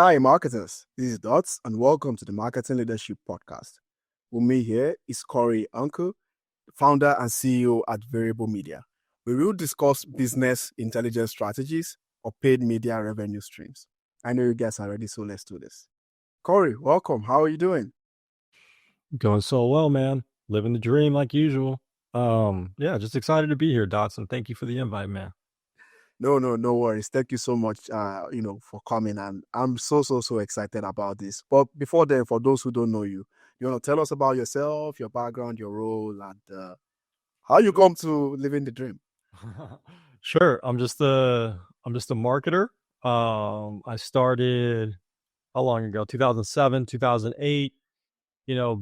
Hi, marketers. This is Dots, and welcome to the Marketing Leadership Podcast. With me here is Cory, Henke, founder and CEO at Variable Media. We will discuss business intelligence strategies or paid media revenue streams. I know you guys are ready, so let's do this. Cory, welcome. How are you doing? Going so well, man. Living the dream like usual. Yeah, just excited to be here, Dotson. Thank you for the invite, man. No worries. Thank you so much, for coming. And I'm so excited about this. But before then, for those who don't know you, you want to tell us about yourself, your background, your role, and how you come to living the dream. Sure. I'm just a marketer. I started how long ago? 2007, 2008.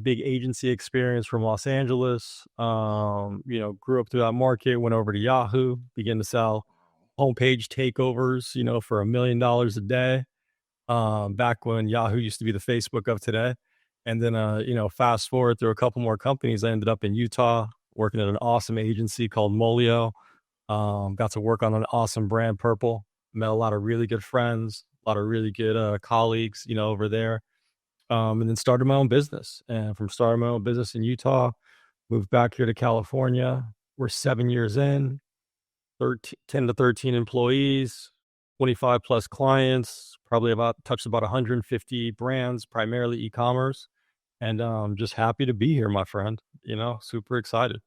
Big agency experience from Los Angeles. Grew up through that market, went over to Yahoo, began to sell homepage takeovers, for $1 million a day. Back when Yahoo used to be the Facebook of today. And then, fast forward through a couple more companies, I ended up in Utah working at an awesome agency called Molio. Got to work on an awesome brand, Purple. Met a lot of really good friends, a lot of really good colleagues, over there. And then started my own business. And from starting my own business in Utah, moved back here to California. We're 7 years in, 10 to 13 employees, 25 plus clients, probably touched about 150 brands, primarily e-commerce. And just happy to be here, my friend. Super excited.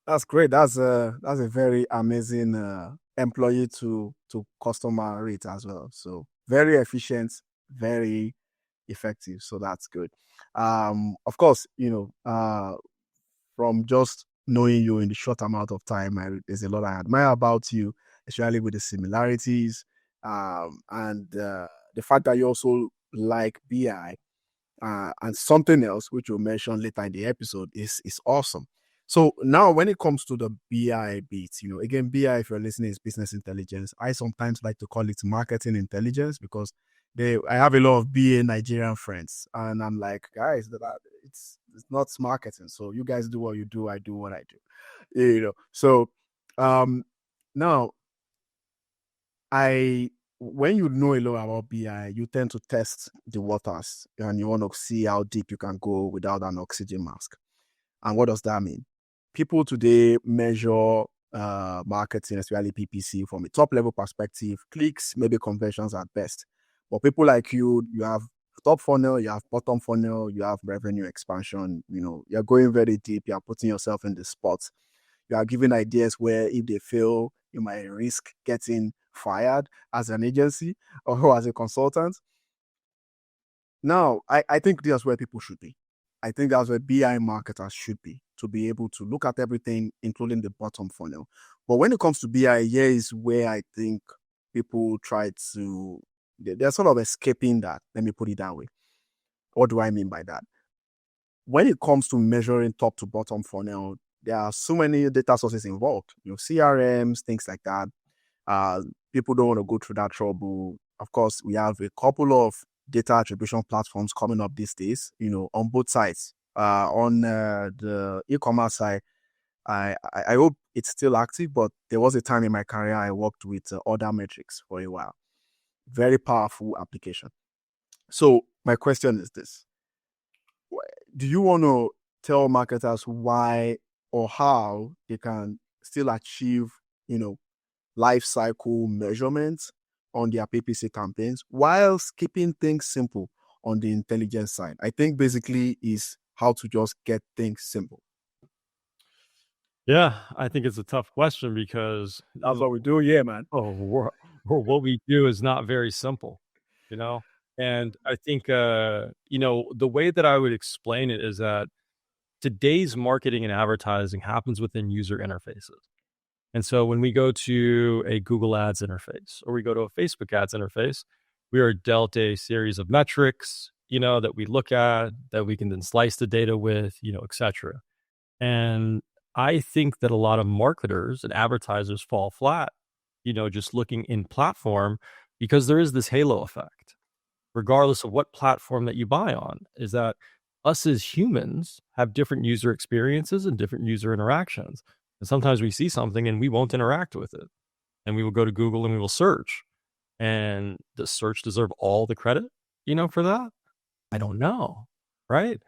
That's great. That's a very amazing employee to customer rate as well. So very efficient, very effective. So that's good. Of course, from just knowing you in the short amount of time, there's a lot I admire about you, especially with the similarities, and the fact that you also like BI. And something else, which we'll mention later in the episode, is awesome. So now when it comes to the BI bit, again, BI, if you're listening, is business intelligence. I sometimes like to call it marketing intelligence because I have a lot of BA Nigerian friends, and I'm like, guys, it's not marketing. So you guys do what you do, I do what I do. So now when you know a lot about BI, you tend to test the waters and you want to see how deep you can go without an oxygen mask. And what does that mean? People today measure marketing, especially PPC, from a top level perspective, clicks, maybe conversions at best. But people like you have top funnel, you have bottom funnel, you have revenue expansion. You're going very deep. You're putting yourself in the spot. You are giving ideas where if they fail, you might risk getting fired as an agency or as a consultant. Now, I think that's where people should be. I think that's where BI marketers should be, to be able to look at everything, including the bottom funnel. But when it comes to BI, here is where I think people they're sort of escaping that. Let me put it that way. What do I mean by that? When it comes to measuring top to bottom funnel, there are so many data sources involved, CRMs, things like that. People don't want to go through that trouble. Of course, we have a couple of data attribution platforms coming up these days, on both sides. On the e-commerce side, I hope it's still active, but there was a time in my career I worked with Order Metrics for a while. Very powerful application. So my question is this. Do you want to tell marketers why or how they can still achieve, life cycle measurements on their PPC campaigns while keeping things simple on the intelligence side? I think basically is how to just get things simple. Yeah, I think it's a tough question because That's what we do, yeah, man. what we do is not very simple, And I think, the way that I would explain it is that today's marketing and advertising happens within user interfaces. And so when we go to a Google Ads interface or we go to a Facebook Ads interface, we are dealt a series of metrics, that we look at, that we can then slice the data with, et cetera. And I think that a lot of marketers and advertisers fall flat, just looking in platform because there is this halo effect, regardless of what platform that you buy on, is that us as humans have different user experiences and different user interactions. And sometimes we see something and we won't interact with it. And we will go to Google and we will search. And does search deserve all the credit? for that? I don't know, right?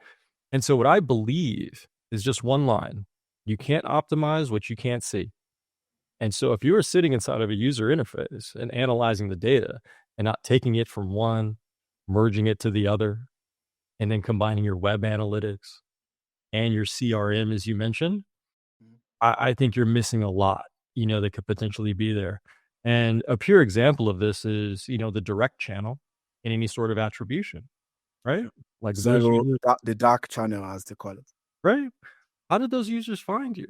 And so what I believe is just one line. You can't optimize what you can't see. And so if you are sitting inside of a user interface and analyzing the data and not taking it from one, merging it to the other, and then combining your web analytics and your CRM, as you mentioned, I think you're missing a lot, that could potentially be there. And a pure example of this is, the direct channel in any sort of attribution, right? Like those So users, the dark channel, as they call it. right? How did those users find you?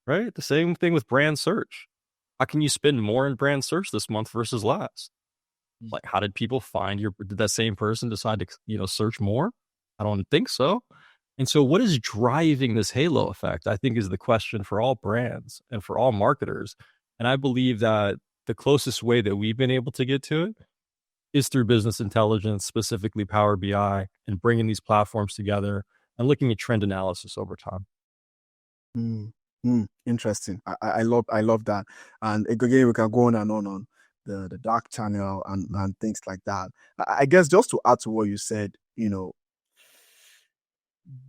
Right? The same thing with brand search. How can you spend more in brand search this month versus last? Like, how did people find did that same person decide to, search more? I don't think so. And so what is driving this halo effect, I think, is the question for all brands and for all marketers. And I believe that the closest way that we've been able to get to it is through business intelligence, specifically Power BI, and bringing these platforms together and looking at trend analysis over time. Interesting. I love that. And again, we can go on and on the dark channel and things like that. I guess just to add to what you said,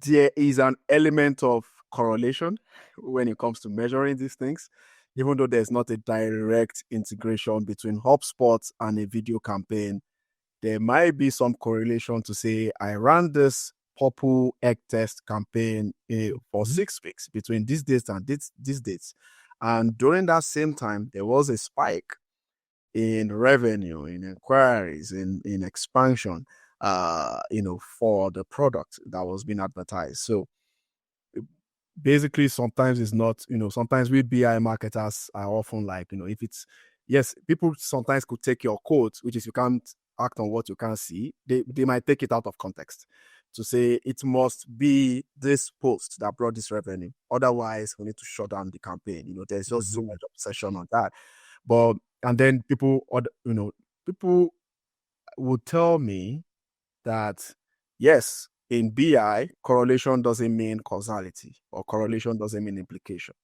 there is an element of correlation when it comes to measuring these things, even though there's not a direct integration between HubSpot and a video campaign. There might be some correlation to say, I ran this purple egg test campaign for 6 weeks between these dates and these dates. And during that same time, there was a spike in revenue, in inquiries, in expansion, for the product that was being advertised. So basically, sometimes it's not, sometimes we BI marketers are often like, if it's, yes, people sometimes could take your quote, which is you can't act on what you can't see. They might take it out of context to say it must be this post that brought this revenue. Otherwise, we need to shut down the campaign. There's just so much obsession on that. But, and then people would tell me that, yes, in BI, correlation doesn't mean causality, or correlation doesn't mean implication.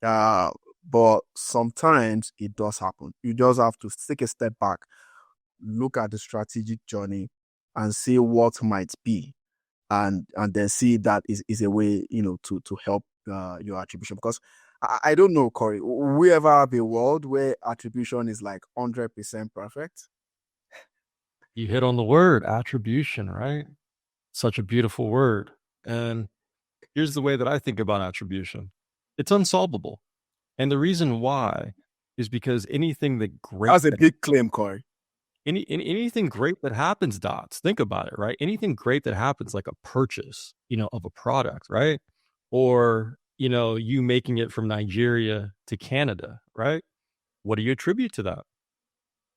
But sometimes it does happen. You just have to take a step back, look at the strategic journey, and see what might be, and then see that is a way, to help your attribution. Because I don't know, Cory, we ever have a world where attribution is like 100% perfect? You hit on the word attribution, right? Such a beautiful word. And here's the way that I think about attribution. It's unsolvable. And the reason why is because anything That's a big claim, Cory. anything great that happens, Dots, think about it, right? Anything great that happens, like a purchase, of a product, right? Or, you making it from Nigeria to Canada, right? What do you attribute to that?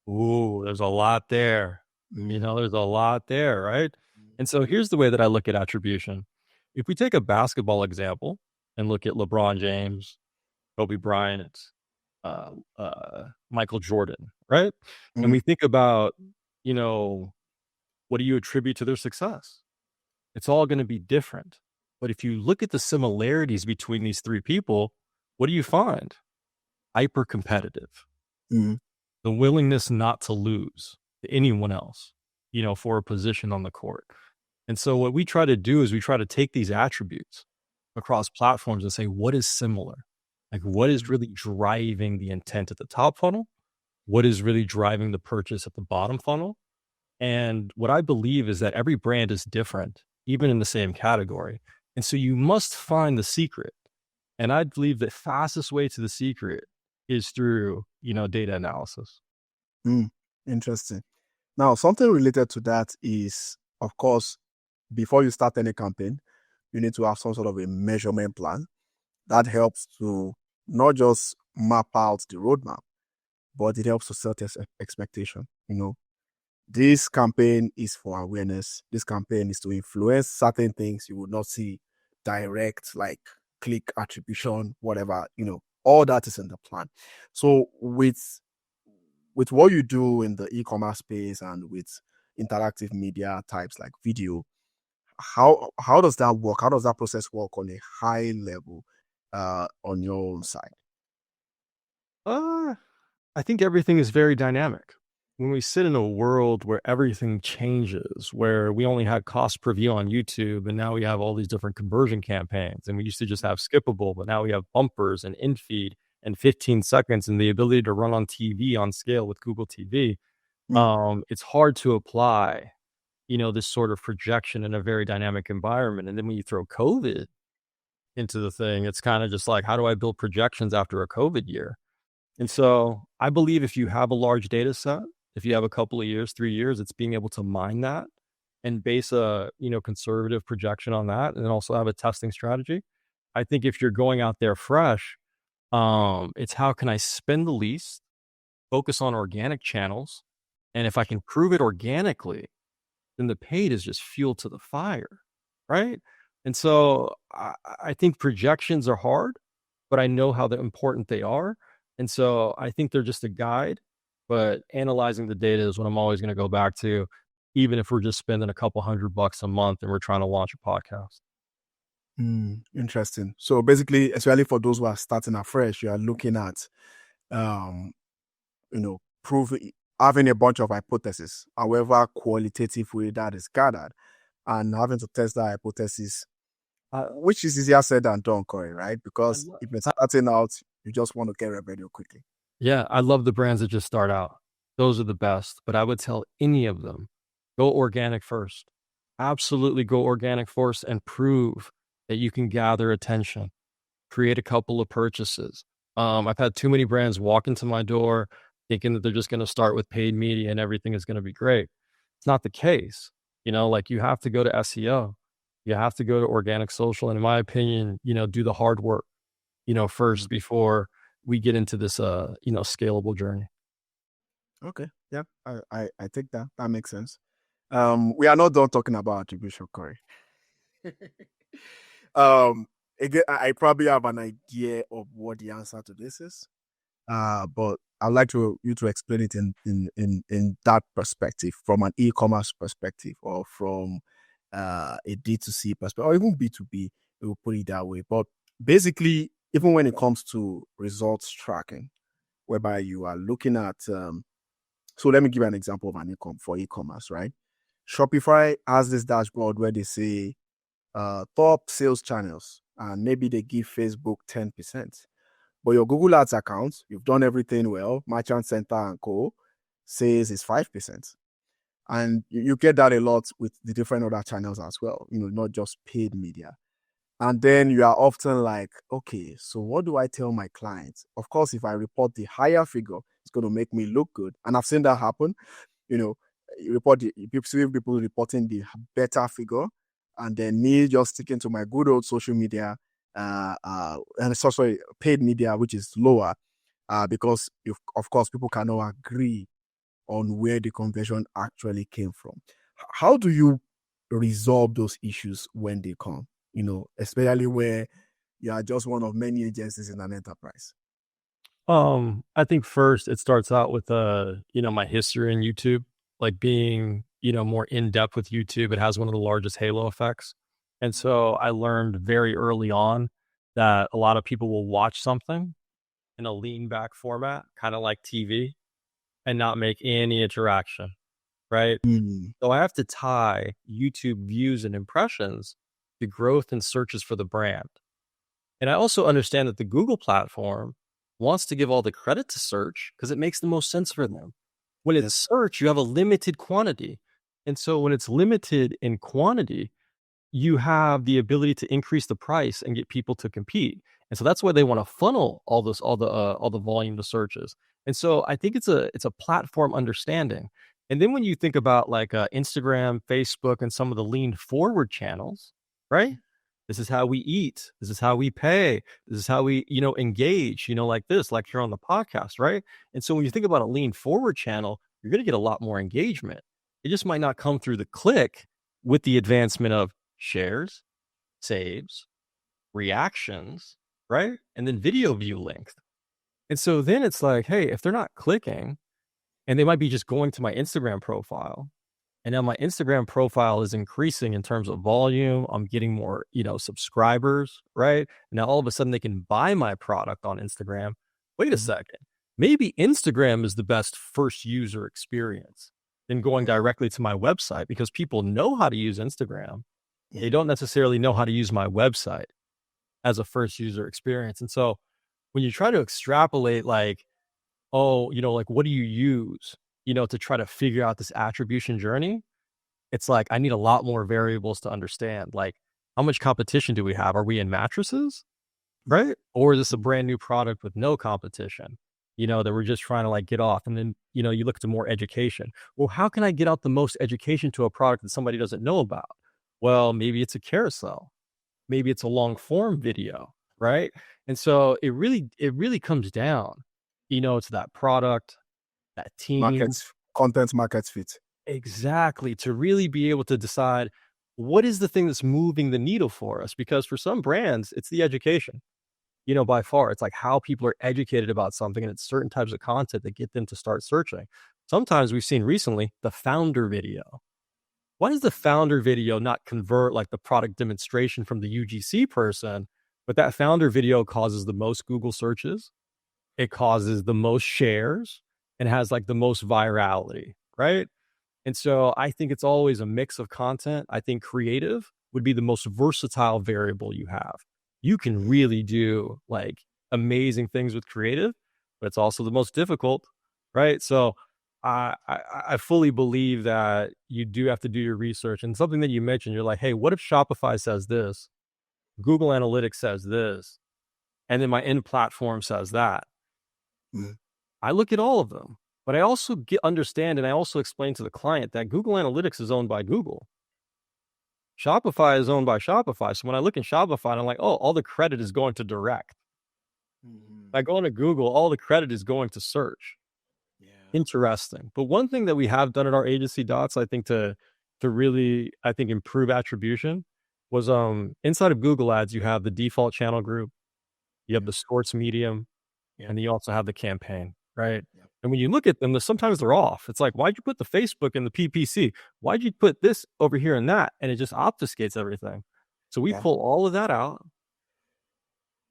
Ooh, there's a lot there. There's a lot there, right? And so here's the way that I look at attribution. If we take a basketball example and look at LeBron James, Kobe Bryant, Michael Jordan, right? And we think about, what do you attribute to their success? It's all going to be different. But if you look at the similarities between these three people, what do you find? Hyper competitive. The willingness not to lose to anyone else, for a position on the court. And so what we try to do is we try to take these attributes across platforms and say, what is similar? Like, what is really driving the intent at the top funnel? What is really driving the purchase at the bottom funnel? And what I believe is that every brand is different, even in the same category. And so you must find the secret. And I believe the fastest way to the secret is through, data analysis. Interesting. Now, something related to that is, of course, before you start any campaign, you need to have some sort of a measurement plan that helps to not just map out the roadmap, but it helps to set expectation. This campaign is for awareness. This campaign is to influence certain things you would not see direct, like click attribution, whatever, all that is in the plan. So with what you do in the e-commerce space and with interactive media types like video, how does that work? How does that process work on a high level on your own side? I think everything is very dynamic. when we sit in a world where everything changes, where we only had cost per view on YouTube, and now we have all these different conversion campaigns, and we used to just have skippable, but now we have bumpers and in feed and 15 seconds and the ability to run on TV on scale with Google TV. Mm, It's hard to apply, this sort of projection in a very dynamic environment. And then when you throw COVID into the thing, it's kind of just like, how do I build projections after a COVID year? And so I believe if you have a large data set, if you have a couple of years, 3 years, it's being able to mine that and base a, conservative projection on that, and then also have a testing strategy. I think if you're going out there fresh, it's how can I spend the least, focus on organic channels, and if I can prove it organically, then the paid is just fuel to the fire, right? And so I think projections are hard, but I know how important they are. And so I think they're just a guide, but analyzing the data is what I'm always going to go back to, even if we're just spending a couple $100 a month and we're trying to launch a podcast. interesting. So basically, especially for those who are starting afresh, you are looking at, um, proving, having a bunch of hypotheses, however qualitative way that is gathered, and having to test that hypothesis, which is easier said than done, Cory, right? Because if you're starting out, you just want to get revenue quickly. Yeah, I love the brands that just start out. Those are the best, but I would tell any of them, go organic first. Absolutely go organic first and prove that you can gather attention. Create a couple of purchases. I've had too many brands walk into my door thinking that they're just going to start with paid media and everything is going to be great. It's not the case. Like you have to go to SEO. You have to go to organic social. And in my opinion, do the hard work, first before we get into this, scalable journey. Okay. Yeah, I think that makes sense. We are not done talking about attribution, Cory. Again, I probably have an idea of what the answer to this is. But I'd like you to explain it in that perspective, from an e-commerce perspective, or from a D2C perspective, or even B2B. We will put it that way. But basically, even when it comes to results tracking, whereby you are looking at, so let me give you an example of an income for e-commerce, right? Shopify has this dashboard where they say top sales channels, and maybe they give Facebook 10%. But your Google Ads account, you've done everything well, Merchant Center and Co. says it's 5%. And you get that a lot with the different other channels as well, not just paid media. And then you are often like, okay, so what do I tell my clients? Of course, if I report the higher figure, it's going to make me look good. And I've seen that happen. You see people reporting the better figure, and then me just sticking to my good old social media, and sorry, paid media, which is lower, because of course people cannot agree on where the conversion actually came from. How do you resolve those issues when they come? Especially where you are just one of many agencies in an enterprise. I think first it starts out with my history in YouTube, like being, more in depth with YouTube. It has one of the largest halo effects. And so I learned very early on that a lot of people will watch something in a lean back format, kind of like TV, and not make any interaction, right? So I have to tie YouTube views and impressions to growth and searches for the brand. And I also understand that the Google platform wants to give all the credit to search because it makes the most sense for them. When it's search, you have a limited quantity. And so when it's limited in quantity, you have the ability to increase the price and get people to compete. And so that's why they want to funnel all the volume to searches. And so I think it's a platform understanding. And then when you think about like Instagram, Facebook, and some of the lean forward channels, right? This is how we eat. This is how we pay. This is how we, engage, like this, like you're on the podcast, right? And so when you think about a lean forward channel, you're going to get a lot more engagement. It just might not come through the click with the advancement of shares, saves, reactions, right? And then video view length. And so then it's like, hey, if they're not clicking, and they might be just going to my Instagram profile, and now my Instagram profile is increasing in terms of volume. I'm getting more, subscribers, right? And now all of a sudden they can buy my product on Instagram. Wait a second. maybe Instagram is the best first user experience than going directly to my website, because people know how to use Instagram. They don't necessarily know how to use my website as a first user experience. And so when you try to extrapolate, like, oh, like, what do you use, to try to figure out this attribution journey? It's like, I need a lot more variables to understand. Like, how much competition do we have? Are we in mattresses? Right? Or is this a brand new product with no competition, that we're just trying to like get off? And then, you look to more education. Well, how can I get out the most education to a product that somebody doesn't know about? Well, maybe it's a carousel. Maybe it's a long form video, right? And so it really comes down, to that product, that team. Content market fit. Exactly. To really be able to decide what is the thing that's moving the needle for us. Because for some brands, it's the education. By far, it's like how people are educated about something, and it's certain types of content that get them to start searching. Sometimes we've seen recently the founder video. Why does the founder video not convert like the product demonstration from the UGC person, but that founder video causes the most Google searches, it causes the most shares, and has like the most virality, right? And so I think it's always a mix of content. I think creative would be the most versatile variable you have. You can really do like amazing things with creative, but it's also the most difficult, right? So I fully believe that you do have to do your research. And something that you mentioned, you're like, hey, what if Shopify says this? Google Analytics says this, and then my end platform says that. Mm. I look at all of them, but I also understand, and I also explain to the client that Google Analytics is owned by Google. Shopify is owned by Shopify. So when I look in Shopify, I'm like, oh, all the credit is going to direct. If I go into Google, all the credit is going to search. Yeah. Interesting. But one thing that we have done at our agency, Dots, I think to really, I think, improve attribution was inside of Google Ads, you have the default channel group, you have the source medium, and then you also have the campaign, right? Yep. And when you look at them, sometimes they're off. It's like, why'd you put the Facebook in the PPC? Why'd you put this over here and that? And it just obfuscates everything. So we pull all of that out,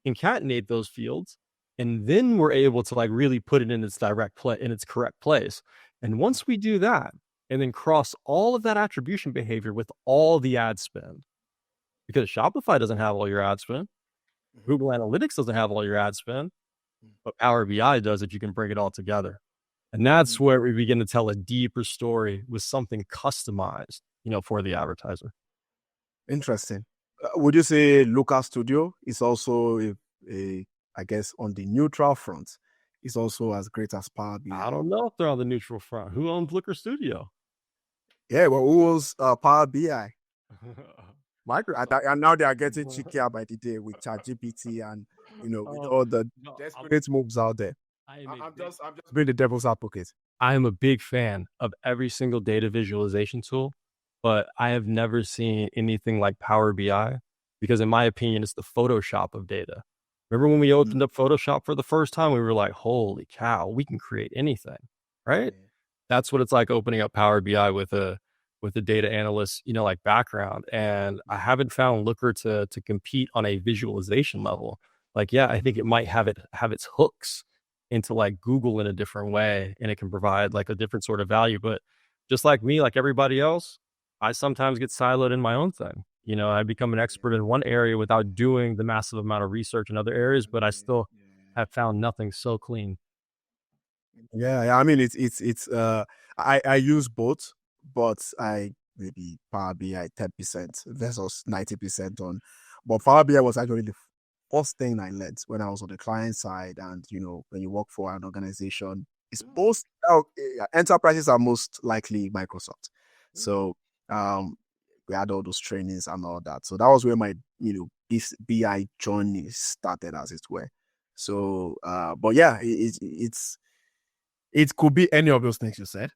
concatenate those fields, and then we're able to like really put it in its correct place. And once we do that, and then cross all of that attribution behavior with all the ad spend, because Shopify doesn't have all your ad spend, Google Analytics doesn't have all your ad spend, but Power BI does it. You can bring it all together. And that's where we begin to tell a deeper story with something customized, for the advertiser. Interesting. Would you say Looker Studio is also I guess on the neutral front, is also as great as Power BI? I don't know if they're on the neutral front. Who owns Looker Studio? Yeah, well, who owns Power BI? Microsoft. And now they are getting trickier by the day with ChatGPT and with all the desperate moves out there. I'm just being the devil's advocate. I am a big fan of every single data visualization tool, but I have never seen anything like Power BI, because in my opinion, it's the Photoshop of data. Remember when we opened up Photoshop for the first time, we were like, holy cow, we can create anything, right? Yeah. That's what it's like opening up Power BI with a data analyst, like background. And I haven't found Looker to compete on a visualization level. Like, yeah, I think it might have its hooks into like Google in a different way, and it can provide like a different sort of value. But just like me, like everybody else, I sometimes get siloed in my own thing. I become an expert in one area without doing the massive amount of research in other areas, but I still have found nothing so clean. Yeah. I mean, I use both, but I maybe Power BI 10% versus 90% on. But Power BI was actually the first thing I learned when I was on the client side. And when you work for an organization, it's most enterprises are most likely Microsoft. So we had all those trainings and all that. So that was where my this BI journey started, as it were. So but yeah, it could be any of those things you said.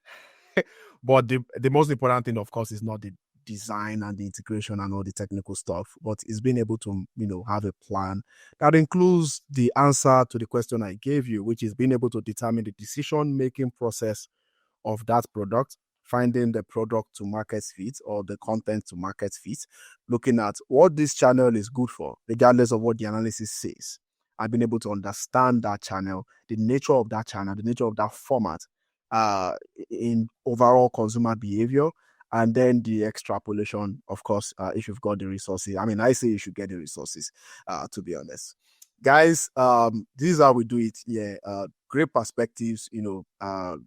But the most important thing, of course, is not the design and the integration and all the technical stuff, but it's being able to, have a plan that includes the answer to the question I gave you, which is being able to determine the decision-making process of that product, finding the product to market fit or the content to market fit, looking at what this channel is good for, regardless of what the analysis says. and being able to understand that channel, the nature of that channel, the nature of that format, in overall consumer behavior, and then the extrapolation, of course, if you've got the resources. I mean, I say you should get the resources, to be honest. Guys, this is how we do it. Yeah, great perspectives,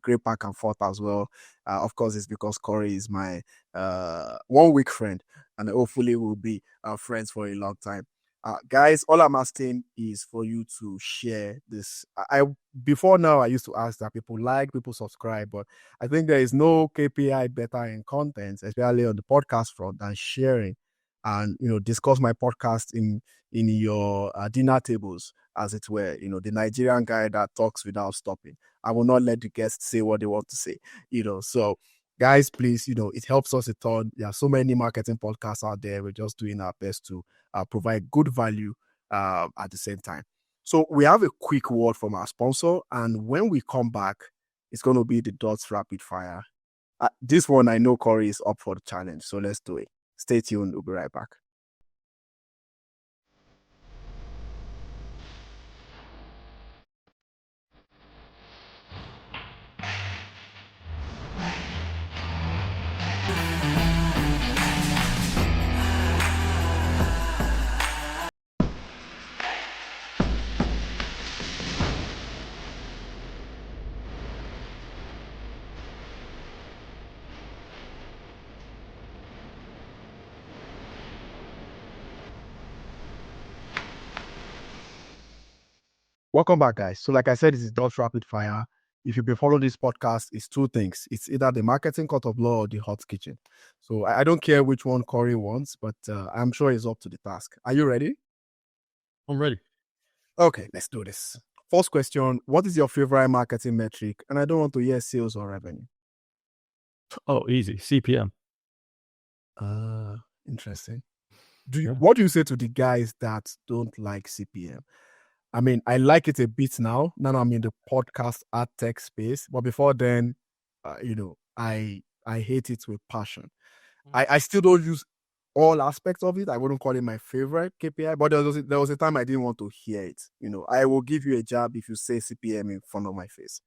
great back and forth as well. Of course, it's because Cory is my 1 week friend, and hopefully we'll be friends for a long time. Guys, all I'm asking is for you to share this. I before now I used to ask that people like, people subscribe, but I think there is no KPI better in content, especially on the podcast front, than sharing and discuss my podcast in your dinner tables, as it were. The Nigerian guy that talks without stopping. I will not let the guests say what they want to say. So guys, please, it helps us a ton. There are so many marketing podcasts out there. We're just doing our best to provide good value at the same time. So we have a quick word from our sponsor, and when we come back, it's going to be the Dots Rapid Fire. This one, I know Cory is up for the challenge, so let's do it. Stay tuned. We'll be right back. Welcome back, guys. So like I said, this is Dots Rapid Fire. If you've been following this podcast, it's two things. It's either the marketing court of law or the hot kitchen. So I don't care which one Cory wants, but I'm sure he's up to the task. Are you ready? I'm ready. Okay, let's do this. First question, what is your favorite marketing metric? And I don't want to hear sales or revenue. Oh, easy. CPM. Interesting. Yeah. What do you say to the guys that don't like CPM? I mean, I like it a bit now. Now I'm in the podcast ad tech space, but before then, I hate it with passion. I still don't use all aspects of it. I wouldn't call it my favorite KPI, but there was a time I didn't want to hear it. I will give you a jab if you say CPM in front of my face.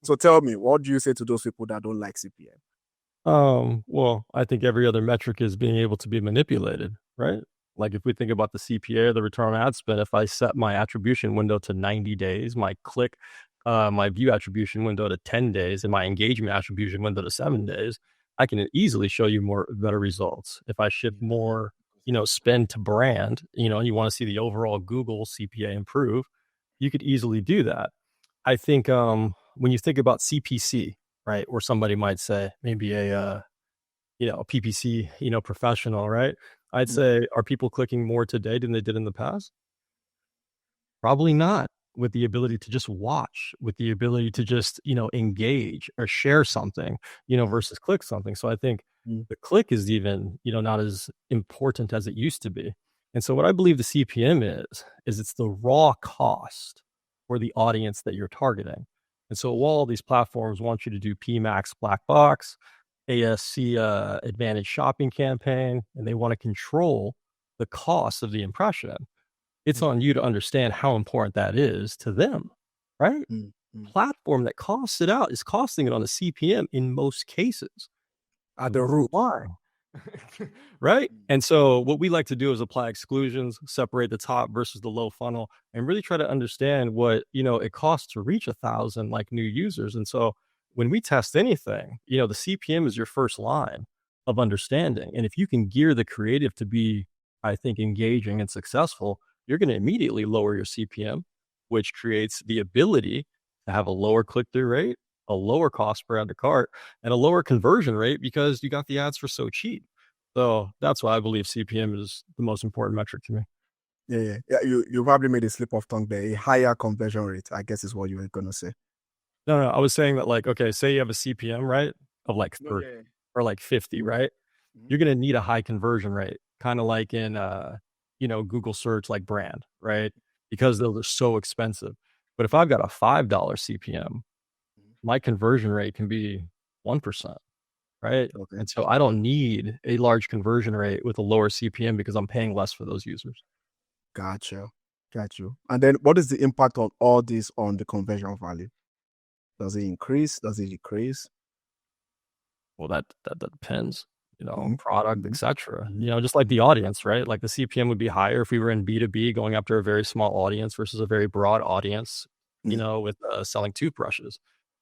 So tell me, what do you say to those people that don't like CPM? Well, I think every other metric is being able to be manipulated, right? Like if we think about the CPA, the return on ad spend, if I set my attribution window to 90 days, my my view attribution window to 10 days, and my engagement attribution window to 7 days, I can easily show you better results. If I shift more, spend to brand, and you want to see the overall Google CPA improve, you could easily do that. I think when you think about CPC, right, or somebody might say maybe a PPC, professional, right? I'd say, are people clicking more today than they did in the past? Probably not. With the ability to just watch, with the ability to just, engage or share something, versus click something. So I think the click is even, not as important as it used to be. And so what I believe the CPM is it's the raw cost for the audience that you're targeting. And so while these platforms want you to do PMAX black box, ASC advantage shopping campaign, and they want to control the cost of the impression, it's on you to understand how important that is to them, right? Platform that costs it out is costing it on the CPM in most cases. At the root. Why? Right? And so what we like to do is apply exclusions, separate the top versus the low funnel, and really try to understand what, it costs to reach 1,000 like new users. And so when we test anything, the CPM is your first line of understanding. And if you can gear the creative to be, I think, engaging and successful, you're going to immediately lower your CPM, which creates the ability to have a lower click-through rate, a lower cost per add to cart, and a lower conversion rate because you got the ads for so cheap. So that's why I believe CPM is the most important metric to me. Yeah. You probably made a slip of tongue there. A higher conversion rate, I guess, is what you were gonna say. No, I was saying that, like, okay, say you have a CPM, right, of like 30 or like 50, right? You're going to need a high conversion rate, kind of like in, Google search, like brand, right? Because those are so expensive. But if I've got a $5 CPM, my conversion rate can be 1%, right? Okay. And so I don't need a large conversion rate with a lower CPM because I'm paying less for those users. Gotcha. Got you. And then what is the impact on all this on the conversion value? Does it increase? Does it decrease? Well, that depends, Mhm, product, mhm, etc. mhm, Just like the mhm, audience, right? Like the CPM would be higher if we were in B2B going after a very small audience versus a very broad audience, mhm, with selling toothbrushes.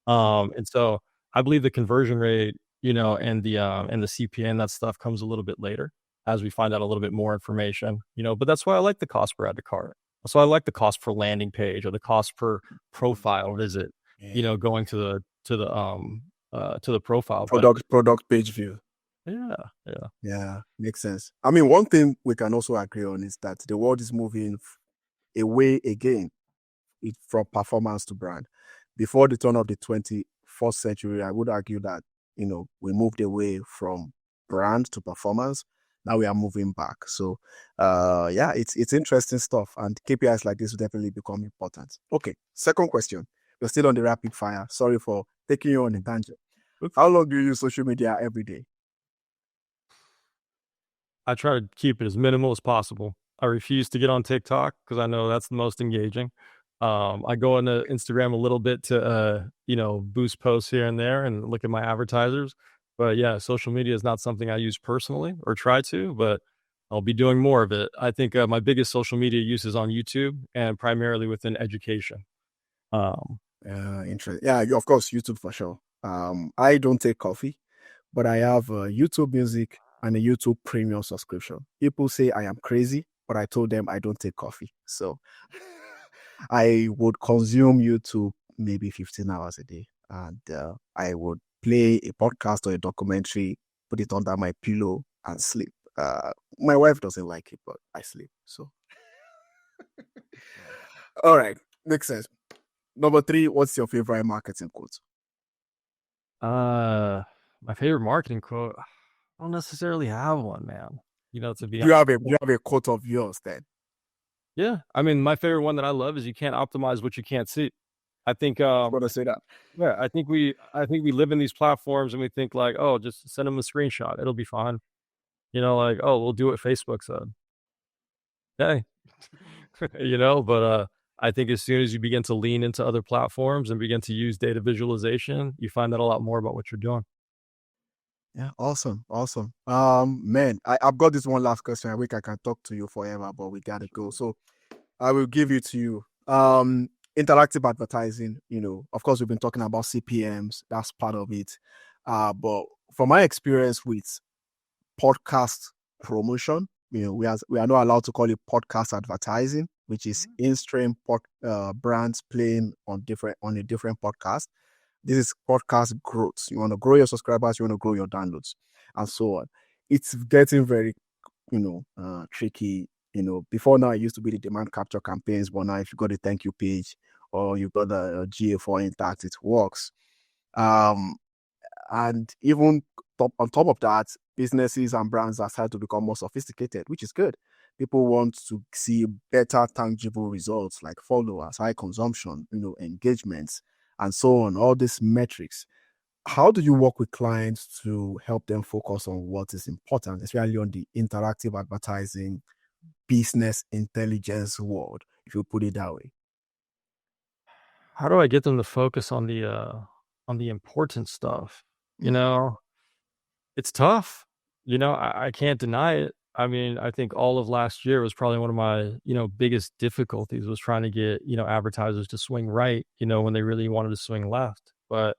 mhm. And so I believe the conversion rate, and the CPM, that stuff comes a little bit later as we find out a little bit more information, but that's why I like the cost per add to cart. So I like the cost per landing page or the cost per profile visit, Yeah. going to the profile. But Product page view. yeah, yeah. Yeah, makes sense. I mean, one thing we can also agree on is that the world is moving away again from performance to brand. Before the turn of the 21st century, I would argue that, we moved away from brand to performance. Now we are moving back. So, yeah, it's interesting stuff. And KPIs like this will definitely become important. Okay, second question. We're still on the rapid fire. Sorry for taking you on a tangent. How long do you use social media every day? I try to keep it as minimal as possible. I refuse to get on TikTok because I know that's the most engaging. I go into Instagram a little bit to, boost posts here and there and look at my advertisers. But yeah, social media is not something I use personally or try to, but I'll be doing more of it. I think my biggest social media use is on YouTube and primarily within education. Um, Interesting. Yeah, of course, YouTube for sure. I don't take coffee, but I have YouTube Music and a YouTube Premium subscription. People say I am crazy, but I told them I don't take coffee. So I would consume YouTube maybe 15 hours a day, and I would play a podcast or a documentary, put it under my pillow, and sleep. My wife doesn't like it, but I sleep. So, all right, makes sense. Number three, what's your favorite marketing quote? uh, my favorite marketing quote, I don't necessarily have one, man. To be Do you honest. have a quote of yours then? Yeah, I mean, my favorite one that I love is you can't optimize what you can't see. I think, I was gonna say that. yeah, I think we live in these platforms and we think like, oh, just send them a screenshot, it'll be fine. Like, oh, we'll do what Facebook said. Hey, but I think as soon as you begin to lean into other platforms and begin to use data visualization, you find out a lot more about what you're doing. Yeah, awesome, awesome. Man, I've got this one last question. I think I can talk to you forever, but we gotta go. So I will give it to you. Interactive advertising, of course, we've been talking about CPMs, that's part of it. But from my experience with podcast promotion, we are not allowed to call it podcast advertising, which is in-stream brands playing on a different podcast. This is podcast growth. You want to grow your subscribers, you want to grow your downloads, and so on. It's getting very, tricky. Before now, it used to be the demand capture campaigns, but now if you got a thank you page or you've got a GA4 intact, it works. Um, and even on top of that, businesses and brands are starting to become more sophisticated, which is good. People want to see better tangible results like followers, high consumption, engagements, and so on, all these metrics. How do you work with clients to help them focus on what is important, especially on the interactive advertising, business intelligence world, if you put it that way? How do I get them to focus on the important stuff? You Mm, know, It's tough. I can't deny it. I mean, I think all of last year was probably one of my, biggest difficulties was trying to get, advertisers to swing right, when they really wanted to swing left. But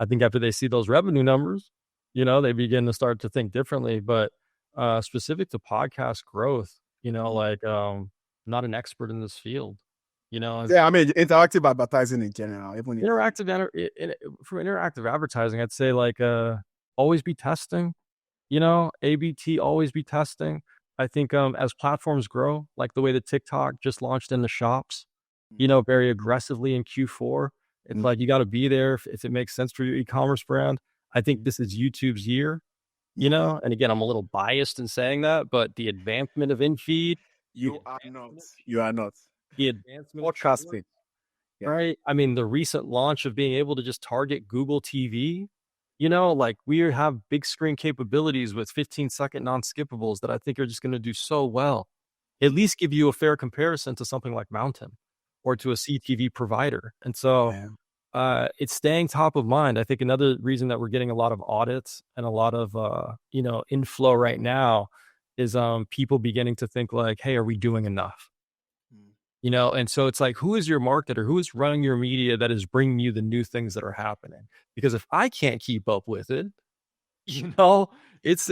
I think after they see those revenue numbers, they begin to start to think differently. But specific to podcast growth, mm. I'm not an expert in this field. As Yeah, I mean, interactive advertising in general, even if. interactive for interactive advertising, I'd say always be testing. ABT, always be testing. I think, as platforms grow, like the way that TikTok just launched in the shops, very aggressively in Q4, it's Mm, like you gotta be there if it makes sense for your e-commerce brand. I think mm. this is YouTube's year, Yeah. and again, I'm a little biased in saying that, but the advancement of in-feed, the You are not. advancement of You are not. the advancement of short, Podcasting. Yeah. right? I mean, the recent launch of being able to just target Google TV, we have big screen capabilities with 15-second non-skippables that I think are just gonna do so well. at least give you a fair comparison to something like Mountain or to a CTV provider. And so Yeah. it's staying top of mind. I think another reason that we're getting a lot of audits and a lot of inflow right now is people beginning to think like, hey, are we doing enough? And so it's like, who is your marketer? Who is running your media that is bringing you the new things that are happening? Because if I can't keep up with it, you know, it's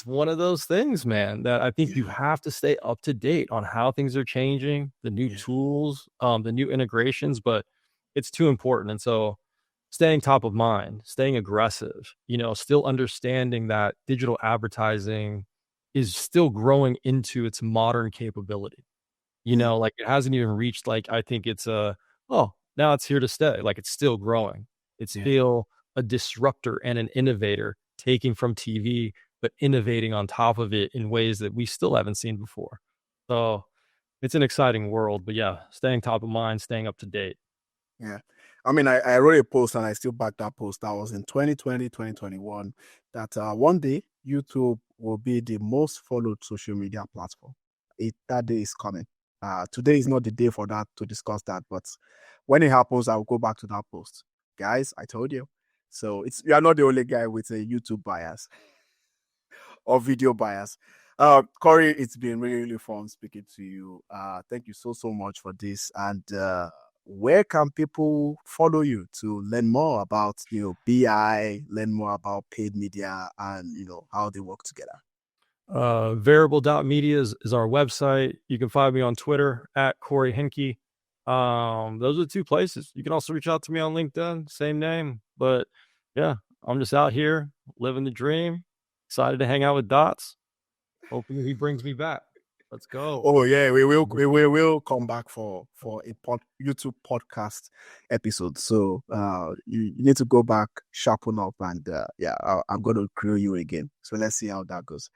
one of those things, man, that I think you Yeah. have to stay up to date on how things are changing, the new Yeah. tools, the new integrations, but it's too important. And so staying top of mind, staying aggressive, still understanding that digital advertising is still growing into its modern capability. Mm. Like it hasn't even reached like I think it's oh, now it's here to stay. Like it's still growing. It's Yeah. still a disruptor and an innovator taking from TV, but innovating on top of it in ways that we still haven't seen before. So it's an exciting world, but yeah, staying top of mind, staying up to date. Yeah. I mean, I wrote a post and I still back that post. That was in 2020, 2021, that one day YouTube will be the most followed social media platform. That day is coming. Today is not the day for that to discuss that, but when it happens, I'll go back to that post. Guys, I told you. So you are not the only guy with a YouTube bias or video bias. Cory, it's been really, really fun speaking to you. Thank you so much for this. And where can people follow you to learn more about BI, learn more about paid media, and how they work together? Variable.media is our website. You can find me on Twitter at Cory Henke. Those are the two places. You can also reach out to me on LinkedIn, same name. But yeah, I'm just out here living the dream. Excited to hang out with Dots. Hoping he brings me back. Let's go. Oh yeah, we will come back for a YouTube podcast episode. So you need to go back, sharpen up, and I'm gonna grill you again. So let's see how that goes,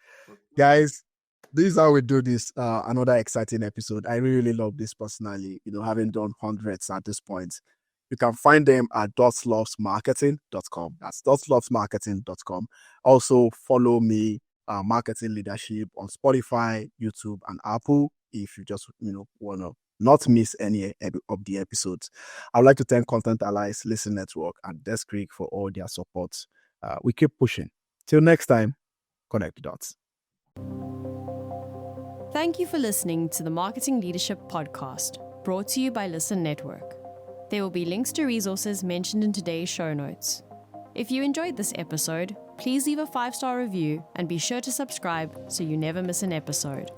guys. This is how we do this. Another exciting episode. I really love this personally. Having done hundreds at this point. You can find them at dotslovesmarketing.com. That's dotslovesmarketing.com. Also follow me, Marketing Leadership, on Spotify, YouTube, and Apple if you just want to not miss any of the episodes. I'd like to thank Content Allies, Listen Network, and Desk Creek for all their support. We keep pushing. Till next time, connect the dots. Thank you for listening to the Marketing Leadership Podcast, brought to you by Listen Network. There will be links to resources mentioned in today's show notes. If you enjoyed this episode, please leave a 5-star review and be sure to subscribe so you never miss an episode.